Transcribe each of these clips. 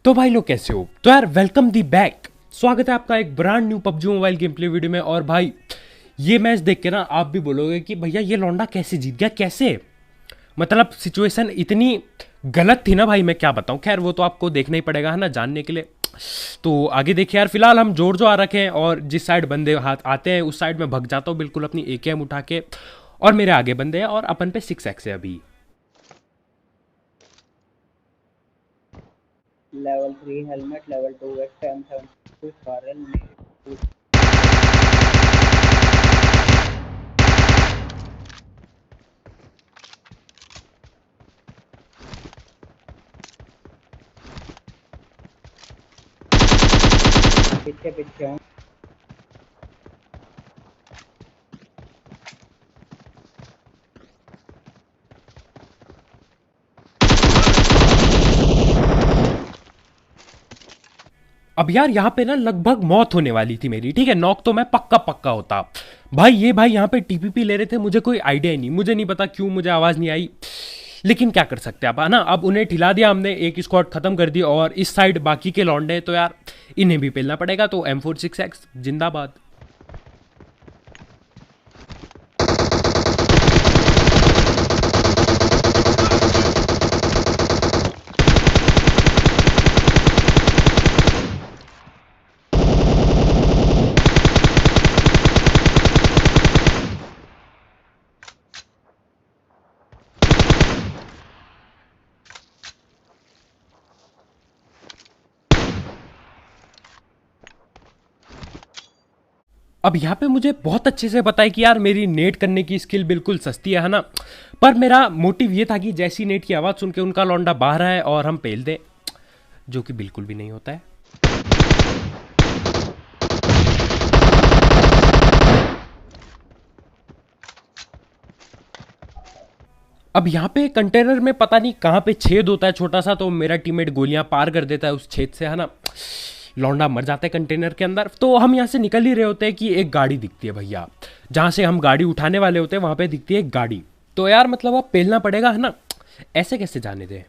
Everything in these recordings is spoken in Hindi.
तो भाई लोग कैसे हो? तो यार वेलकम दी बैक। स्वागत है आपका एक brand new PUBG mobile game play video में। और भाई ये मैच देख के ना आप भी बोलोगे कि भैया ये लौंडा कैसे जीत गया, कैसे? मतलब सिचुएशन इतनी गलत थी ना भाई, मैं क्या बताऊं। खैर वो तो आपको देखना ही पड़ेगा है ना, जानने के लिए। तो आगे देखिए यार, फिलहाल हम जोर जो आ रखे हैं और जिस साइड बंदे हाथ आते हैं उस साइड में भग जाता हूँ बिल्कुल अपनी AKM उठा के। और मेरे आगे बंदे हैं और अपन पे 6x है अभी। Level 3 helmet, level 2 waste, M72 कारल में पीछे पीछे हूँ। अब यार यहाँ पे ना लगभग मौत होने वाली थी मेरी, ठीक है। नॉक तो मैं पक्का पक्का होता। भाई ये भाई यहाँ पे TPP ले रहे थे, मुझे कोई आइडिया ही नहीं, मुझे नहीं पता क्यों मुझे आवाज़ नहीं आई। लेकिन क्या कर सकते हैं अब, है ना। अब उन्हें ठिला दिया हमने, एक स्क्वाड खत्म कर दी और इस साइड बाकी के लौंडे तो यार इन्हें भी पेलना पड़ेगा। तो M46X जिंदाबाद। अब यहाँ पे मुझे बहुत अच्छे से पता है कि यार मेरी नेट करने की स्किल बिल्कुल सस्ती है ना। पर मेरा मोटिव ये था कि जैसी नेट की आवाज़ सुन के उनका लौंडा बाहर आए और हम पेल दें, जो कि बिल्कुल भी नहीं होता है। अब यहाँ पे कंटेनर में पता नहीं कहाँ पे छेद होता है छोटा सा, तो मेरा टीममेट गोलियां पार कर देता है उस छेद से, है ना। लौंडा मर जाता है कंटेनर के अंदर। तो हम यहाँ से निकल ही रहे होते हैं कि एक गाड़ी दिखती है भैया, जहाँ से हम गाड़ी उठाने वाले होते हैं वहाँ पे दिखती है एक गाड़ी। तो यार मतलब अब पेलना पड़ेगा है ना, ऐसे कैसे जाने दें।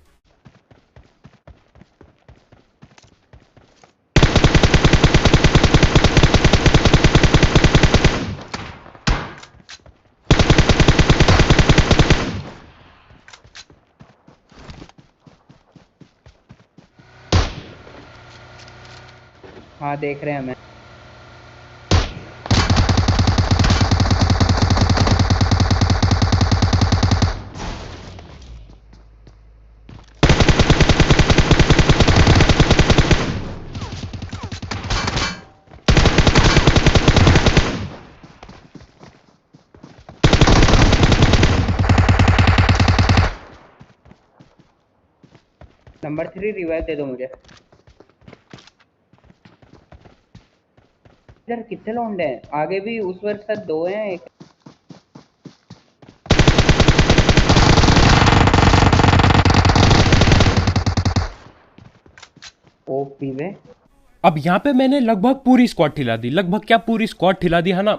हाँ देख रहे हैं हमें। नंबर 3 रिवाइव दे दो मुझे। इधर कितने लौंडे हैं? आगे भी उस वर्ग साथ 2 हैं। एक ओपी में। अब यहाँ पे मैंने लगभग पूरी स्क्वाड ठिला दी, लगभग क्या पूरी स्क्वाड ठिला दी, है ना।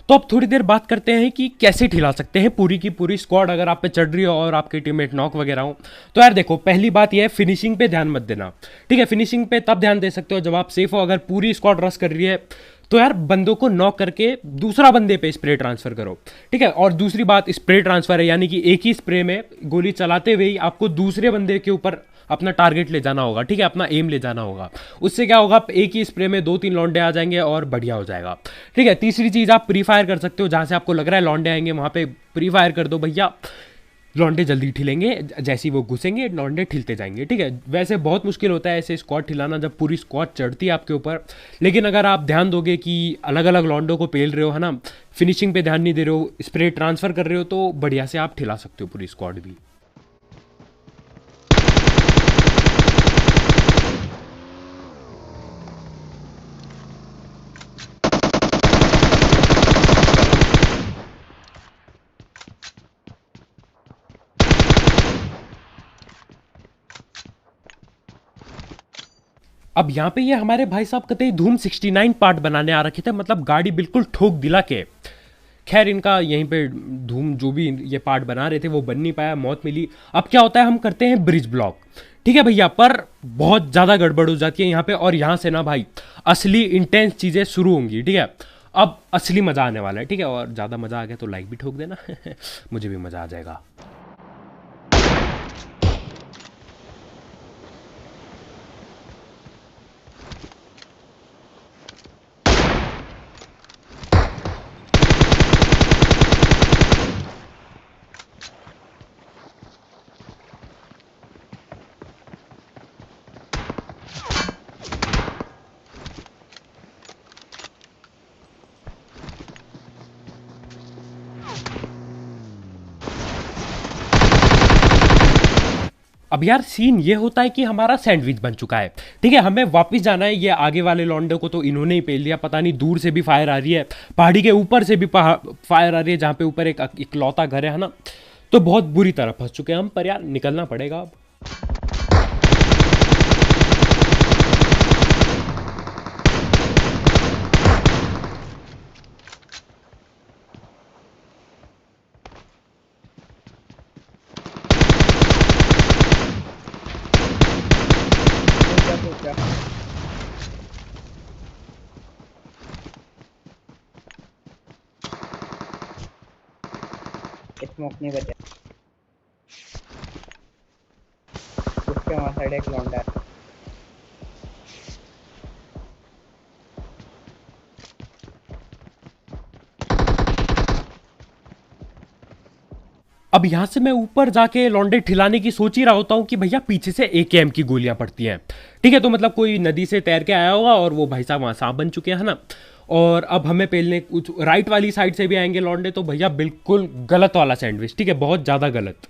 तो अब थोड़ी देर बात करते हैं कि कैसे ठिला सकते हैं पूरी की पूरी स्क्वाड अगर आप पे चढ़ रही हो और आपके टीममेट नॉक वगैरह हो। तो यार देखो, पहली बात यह है फिनिशिंग पे ध्यान मत देना, ठीक है। फिनिशिंग पे तब ध्यान दे सकते हो जब आप सेफ हो। अगर पूरी स्क्वाड रश कर रही है तो यार बंदों को नॉक करके दूसरा बंदे पे स्प्रे ट्रांसफर करो, ठीक है। और दूसरी बात स्प्रे ट्रांसफर है, यानी कि एक ही स्प्रे में गोली चलाते हुए ही आपको दूसरे बंदे के ऊपर अपना टारगेट ले जाना होगा, ठीक है, अपना एम ले जाना होगा। उससे क्या होगा, एक ही स्प्रे में 2-3 लौंडे आ जाएंगे और बढ़िया हो जाएगा, ठीक है। तीसरी चीज़, आप प्री फायर कर सकते हो, जहाँ से आपको लग रहा है लौंडे आएंगे वहाँ पे प्री फायर कर दो भैया। लौंडे जल्दी ठिलेंगे, जैसे ही वो घुसेंगे लौंडे ठिलते जाएंगे, ठीक है। वैसे बहुत मुश्किल होता है ऐसे स्क्वाड ठिलाना जब पूरी स्क्वाड चढ़ती है आपके ऊपर। लेकिन अगर आप ध्यान दोगे कि अलग अलग लौंडों को पेल रहे हो, है ना, फिनिशिंग पे ध्यान नहीं दे रहे हो, स्प्रे ट्रांसफर कर रहे हो, तो बढ़िया से आप ठिला सकते हो पूरी स्क्वाड भी। अब यहाँ पे ये हमारे भाई साहब कतई धूम 69 पार्ट बनाने आ रखे थे, मतलब गाड़ी बिल्कुल ठोक दिला के। खैर इनका यहीं पे धूम जो भी ये पार्ट बना रहे थे वो बन नहीं पाया, मौत मिली। अब क्या होता है, हम करते हैं ब्रिज ब्लॉक, ठीक है भैया, पर बहुत ज़्यादा गड़बड़ हो जाती है यहाँ पे, और यहाँ से ना भाई असली इंटेंस चीज़ें शुरू होंगी। ठीक है, अब असली मज़ा आने वाला है। ठीक है, और ज़्यादा मज़ा आ गया तो लाइक भी ठोक देना मुझे भी मज़ा आ जाएगा। अब यार सीन ये होता है कि हमारा सैंडविच बन चुका है। ठीक है, हमें वापस जाना है। ये आगे वाले लौंडे को तो इन्होंने ही पेल दिया, पता नहीं दूर से भी फायर आ रही है, पहाड़ी के ऊपर से भी फायर आ रही है, जहाँ पे ऊपर एक इकलौता घर है ना। तो बहुत बुरी तरह फंस चुके हैं हम, पर यार निकलना पड़ेगा अब। रुक जा। स्मोक नहीं बचा। उसके वहाँ साइड एक लौंडा है। अब यहाँ से मैं ऊपर जाके लौंडे ठिलाने की सोच ही रहा होता हूँ कि भैया पीछे से AKM की गोलियां पड़ती हैं। ठीक है, तो मतलब कोई नदी से तैर के आया होगा और वो भाई साहब वहाँ सांप बन चुके हैं ना। और अब हमें पेलने कुछ राइट वाली साइड से भी आएंगे लौंडे, तो भैया बिल्कुल गलत वाला सैंडविच। ठीक है, बहुत ज़्यादा गलत।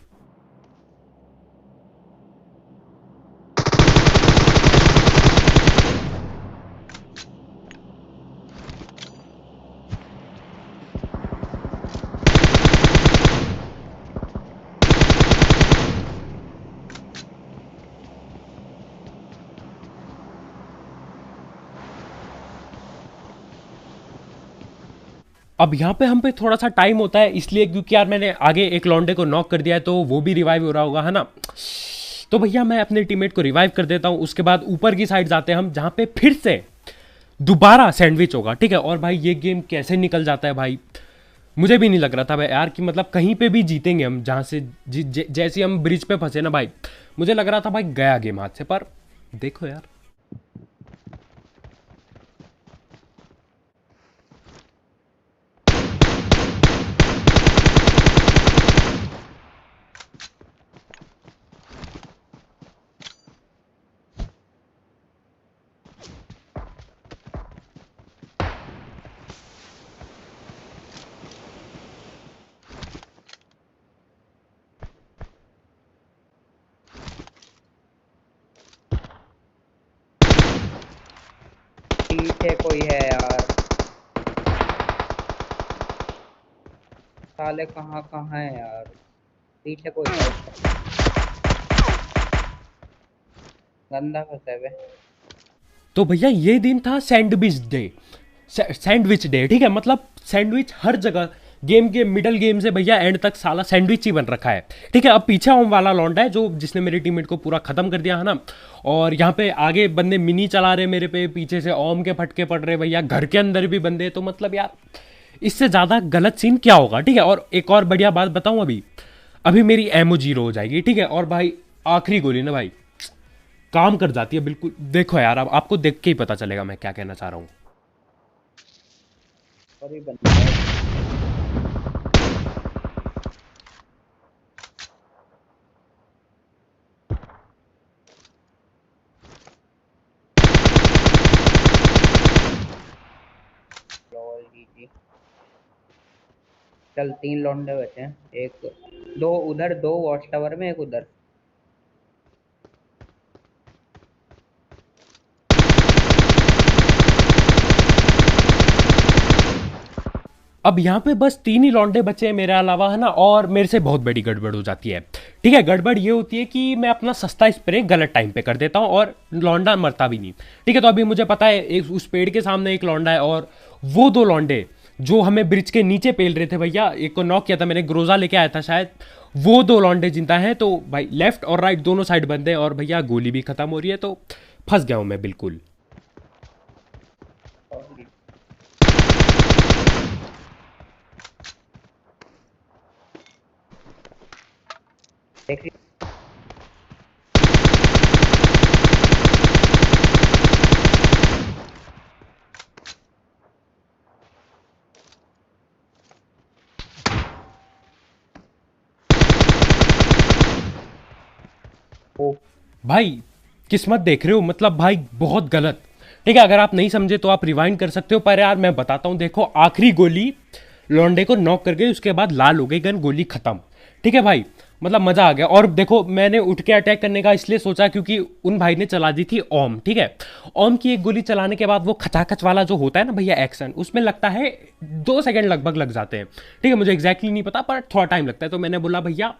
अब यहाँ पे हम पे थोड़ा सा टाइम होता है, इसलिए क्योंकि यार मैंने आगे एक लौंडे को नॉक कर दिया है, तो वो भी रिवाइव हो रहा होगा, है ना। तो भैया मैं अपने टीममेट को रिवाइव कर देता हूँ। उसके बाद ऊपर की साइड जाते हैं हम, जहाँ पे फिर से दोबारा सैंडविच होगा। ठीक है, और भाई ये गेम कैसे निकल जाता है भाई, मुझे भी नहीं लग रहा था भाई यार कि मतलब कहीं पे भी जीतेंगे हम। जहाँ से जैसे हम ब्रिज पे फंसे ना भाई, मुझे लग रहा था भाई गया गेम हाथ से, पर देखो यार। पीछे कोई है यार। साले कहाँ कहाँ है यार। पीछे कोई है। गंदा फंसा है बे। तो भैया ये दिन था सैंडविच डे। सैंडविच डे, ठीक है, मतलब सैंडविच हर जगह, गेम के मिडल गेम से भैया एंड तक साला सैंडविच ही बन रखा है। ठीक है, अब पीछे ओम वाला लौंडा है जो जिसने मेरे टीममेट को पूरा खत्म कर दिया है ना। और यहाँ पे आगे बंदे मिनी चला रहे मेरे पे, पीछे से ओम के फटके पड़ रहे भैया, घर के अंदर भी बंदे। तो मतलब यार इससे ज़्यादा गलत सीन क्या होगा। ठीक है, और एक और बढ़िया बात बताऊँ, अभी अभी मेरी एमओ 0 हो जाएगी। ठीक है, और भाई आखिरी गोली ना भाई काम कर जाती है बिल्कुल। देखो यार, अब आपको देख के ही पता चलेगा मैं क्या कहना चाह रहा हूँ। और भी बंदा है। लॉल जी। चल 3 लौंडे बचे हैं। एक दो उधर, 2 वॉच टावर में, एक उधर। अब यहाँ पे बस 3 ही लौंडे बचे हैं मेरे अलावा, है ना। और मेरे से बहुत बड़ी गड़बड़ हो जाती है। ठीक है, गड़बड़ ये होती है कि मैं अपना सस्ता स्प्रे गलत टाइम पे कर देता हूँ और लौंडा मरता भी नहीं। ठीक है, तो अभी मुझे पता है एक उस पेड़ के सामने एक लौंडा है, और वो 2 लौंडे जो हमें ब्रिज के नीचे पेल रहे थे भैया, एक को नॉक किया था मैंने, ग्रोजा लेके आया था शायद, वो दो लौंडे जिंदा हैं, तो भाई लेफ्ट और राइट दोनों साइड बंद है और भैया गोली भी खत्म हो रही है, तो फंस गया हूं मैं बिल्कुल। देख ली। ओ, भाई किस्मत देख रहे हो, मतलब भाई बहुत गलत। ठीक है, अगर आप नहीं समझे तो आप रिवाइंड कर सकते हो, पर यार मैं बताता हूँ। देखो आखिरी गोली लौंडे को नॉक कर गई, उसके बाद लाल हो गई गन, गोली खत्म। ठीक है भाई, मतलब मजा आ गया। और देखो मैंने उठ के अटैक करने का इसलिए सोचा क्योंकि उन भाई ने चला दी थी ओम। ठीक है, ओम की एक गोली चलाने के बाद वो खचाखच वाला जो होता है ना भैया एक्शन, उसमें लगता है 2 सेकंड लगभग लग जाते हैं। ठीक है, मुझे एग्जैक्टली नहीं पता पर थोड़ा टाइम लगता है, तो मैंने बोला भैया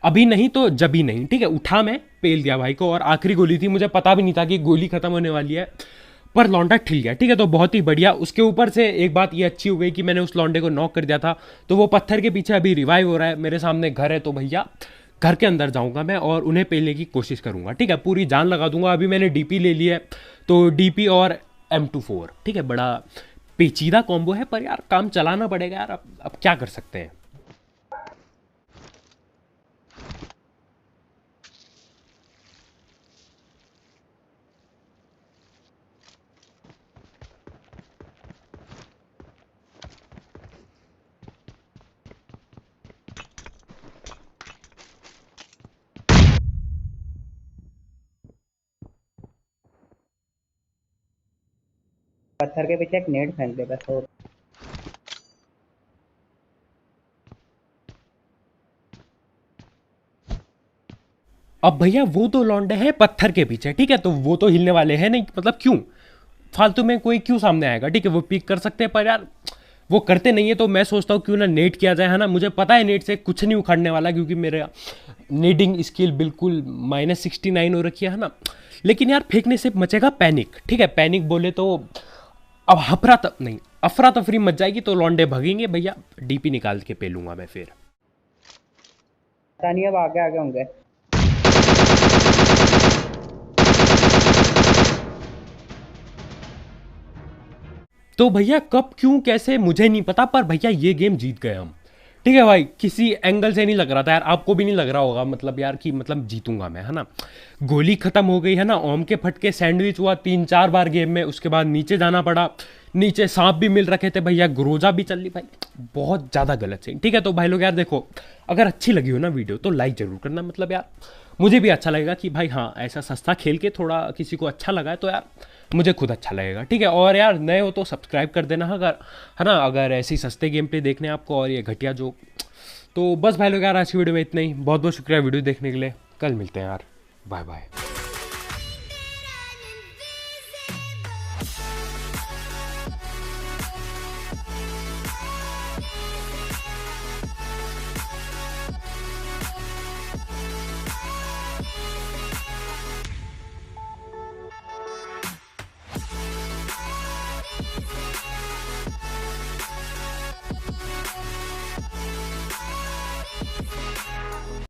अभी नहीं तो जभी नहीं। ठीक है, उठा मैं, पेल दिया भाई को, और आखिरी गोली थी, मुझे पता भी नहीं था कि गोली खत्म होने वाली है, पर लौंडा ठिल गया। ठीक है, तो बहुत ही बढ़िया। उसके ऊपर से एक बात ये अच्छी हो गई कि मैंने उस लौंडे को नॉक कर दिया था, तो वो पत्थर के पीछे अभी रिवाइव हो रहा है। मेरे सामने घर है, तो भैया घर के अंदर जाऊंगा मैं और उन्हें पेलने की कोशिश करूंगा। ठीक है, पूरी जान लगा दूंगा। अभी मैंने डीपी ले लिया है, तो डीपी और M24। ठीक है, बड़ा पेचीदा कॉम्बो है, पर यार काम चलाना पड़ेगा यार। अब क्या कर सकते हैं। पत्थर के पीछे एक नेट फेंक दे बस। और अब भैया वो तो लौंडे हैं पत्थर के पीछे। ठीक है, तो वो तो हिलने वाले हैं नहीं, मतलब क्यों फालतू में कोई क्यों सामने आएगा। ठीक है, वो पिक कर सकते हैं, पर यार वो करते नहीं है, तो मैं सोचता हूँ क्यों ना नेट किया जाए, है ना। मुझे पता है नेट से कुछ नहीं उखाड़ने वाला, क्योंकि मेरा नेडिंग स्किल बिल्कुल -69 हो रखी है ना। लेकिन यार फेंकने से मचेगा पैनिक। ठीक है, पैनिक बोले तो अब नहीं, अफरा तफरी मच जाएगी, तो लौंडे भगेंगे भैया। डीपी निकाल के पेलूंगा मैं फिर। पता नहीं अब आगे आगे होंगे। तो भैया कब क्यों कैसे मुझे नहीं पता, पर भैया ये गेम जीत गए हम। ठीक है भाई, किसी एंगल से नहीं लग रहा था यार, आपको भी नहीं लग रहा होगा मतलब यार कि मतलब जीतूंगा मैं, है ना। गोली खत्म हो गई है ना, ओम के फटके सैंडविच हुआ 3-4 बार गेम में, उसके बाद नीचे जाना पड़ा, नीचे सांप भी मिल रखे थे भैया, ग्रोजा भी चल रही भाई, बहुत ज़्यादा गलत सीन। ठीक है, तो भाई लोग यार देखो, अगर अच्छी लगी हो ना वीडियो तो लाइक जरूर करना, मतलब यार मुझे भी अच्छा लगेगा कि भाई हाँ ऐसा सस्ता खेल के थोड़ा किसी को अच्छा लगा है, तो यार मुझे खुद अच्छा लगेगा। ठीक है, और यार नए हो तो सब्सक्राइब कर देना, अगर है ना, अगर ऐसी सस्ते गेम प्ले देखने आपको और ये घटिया जो। तो बस भाई लोग यार आज की वीडियो में इतना ही। बहुत बहुत शुक्रिया वीडियो देखने के लिए। कल मिलते हैं यार, बाय बाय।